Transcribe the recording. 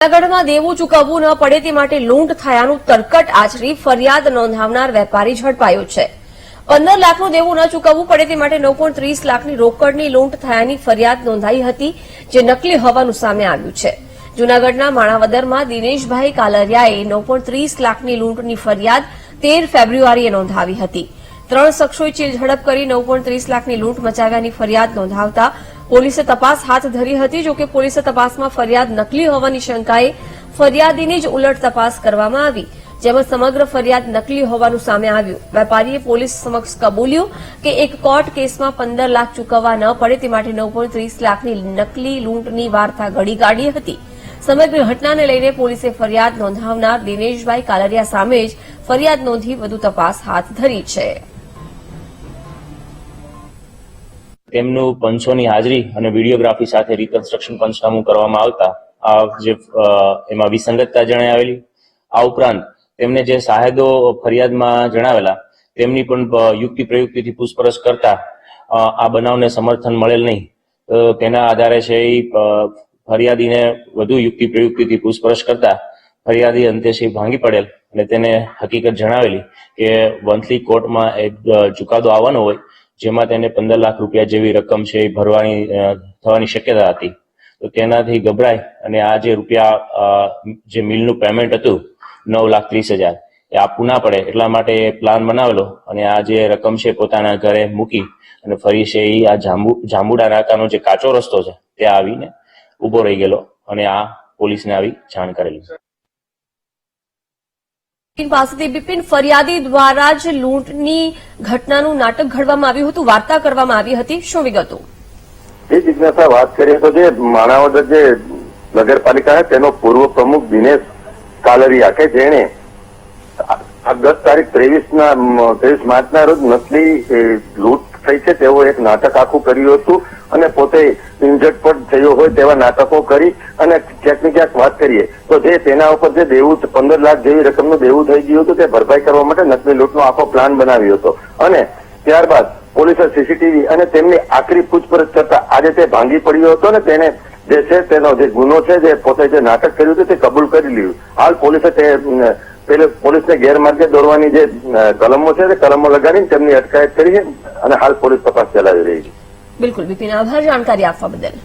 જૂનાગઢમાં દેવું ચૂકવવું ન પડે તે માટે લૂંટ થયાનું તરકટ આચરી ફરિયાદ નોંધાવનાર વેપારી ઝડપાયો છે। 15 લાખનું દેવું ન ચૂકવવું પડે તે માટે 9.30 લાખની રોકડની લૂંટ થયાની ફરિયાદ નોંધાઈ હતી, જે નકલી હોવાનું સામે આવ્યું છે। જૂનાગઢના માણાવદરમાં દિનેશભાઈ કાલરિયાએ 9.30 લાખની લૂંટની ફરિયાદ 13 ફેબ્રુઆરીએ નોંધાવી હતી। 3 શખ્સોએ ચીલઝડપ કરી 9.30 લાખની લૂંટ મચાવ્યાની ફરિયાદ નોંધાવતા પોલીસે તપાસ હાથ ધરી હતી। જોકે પોલીસે તપાસમાં ફરિયાદ નકલી હોવાની શંકાએ ફરિયાદીની જ ઉલટ તપાસ કરવામાં આવી, જેમાં સમગ્ર ફરિયાદ નકલી હોવાનું સામે આવ્યું। વેપારીએ પોલીસ સમક્ષ કબૂલ્યું કે એક કોર્ટ કેસમાં 15 લાખ ચૂકવવા ન પડે તે માટે 9.30 લાખની નકલી લૂંટની વાર્તા ઘડી કાઢી હતી। સમગ્ર ઘટનાને લઈને પોલીસે ફરિયાદ નોંધાવનાર દિનેશભાઈ કાલરિયા સામે જ ફરિયાદ નોંધી વધુ તપાસ હાથ ધરી છે। તેમનું પંચોની હાજરી અને વિડીયોગ્રાફી સાથે રિકન્સ્ટ્રક્શન પંચનામું કરવામાં આવતા એમાં વિસંગતતા જણાઈ આવેલી। આ ઉપરાંત તેમને જે સાહેદો ફરિયાદમાં જણાવેલા તેમની પણ યુક્તિ પ્રયુક્તિથી પૂછપરછ કરતા આ બનાવને સમર્થન મળેલ નહીં, તો તેના આધારે છે ફરિયાદીને વધુ યુક્તિ પ્રયુક્તિથી પૂછપરછ કરતા ફરિયાદી અંતે છે ભાંગી પડેલ અને તેને હકીકત જણાવેલી કે વંથલી કોર્ટમાં એક ચુકાદો આવવાનો હોય, જેમાં તેને 15 લાખ રૂપિયા જેવી રકમ છે એ ભરવાની થવાની શક્યતા હતી। તો તેનાથી ગભરાય અને આ જે રૂપિયા જે મિલનું પેમેન્ટ હતું 9,30,000 એ આપવું ના પડે એટલા માટે પ્લાન બનાવેલો અને આ જે રકમ છે પોતાના ઘરે મૂકી અને ફરી છે એ આ જાંબુડા નાકાનો જે કાચો રસ્તો છે ત્યાં આવીને ઉભો રહી ગયેલો અને આ પોલીસને આવી જાણ કરેલી। પાસેથી બિપિન, ફરિયાદી દ્વારા જ લૂંટની ઘટનાનું નાટક ઘડવામાં આવ્યું હતું, વાર્તા કરવામાં આવી હતી, શું વિગતો? એ જિજ્ઞાસા વાત કરીએ તો જે માણાવદર જે નગરપાલિકા તેનો પૂર્વ પ્રમુખ દિનેશ કાલરિયા કે જેણે ગત તારીખ 23 માર્ચના રોજ નકલી લૂંટ થઈ છે તેવો એક નાટક આખું કર્યું હતું અને પોતે ઇન્જર્ડ પણ થયો હોય તેવા નાટકો કરી અને ક્યાંક ને ક્યાંક વાત કરીએ તો જે તેના ઉપર જે દેવું 15 લાખ જેવી રકમનું દેવું થઈ ગયું હતું તે ભરપાઈ કરવા માટે નકલી લૂંટનો આખો પ્લાન બનાવ્યો હતો અને ત્યારબાદ પોલીસે સીસીટીવી અને તેમની આકરી પૂછપરછ કરતા આજે તે ભાંગી પડ્યો હતો ને તેને જે છે તેનો જે ગુનો છે જે પોતે જે નાટક કર્યું હતું તે કબૂલ કરી લીધું। હાલ પોલીસે પોલીસને ગેરમાર્ગે દોરવાની જે કલમો છે તે કલમો લગાડીને તેમની અટકાયત કરી છે અને હાલ પોલીસ તપાસ ચલાવી રહી છે। બિલકુલ બિપિન, આભાર જાણકારી આપવા બદલ।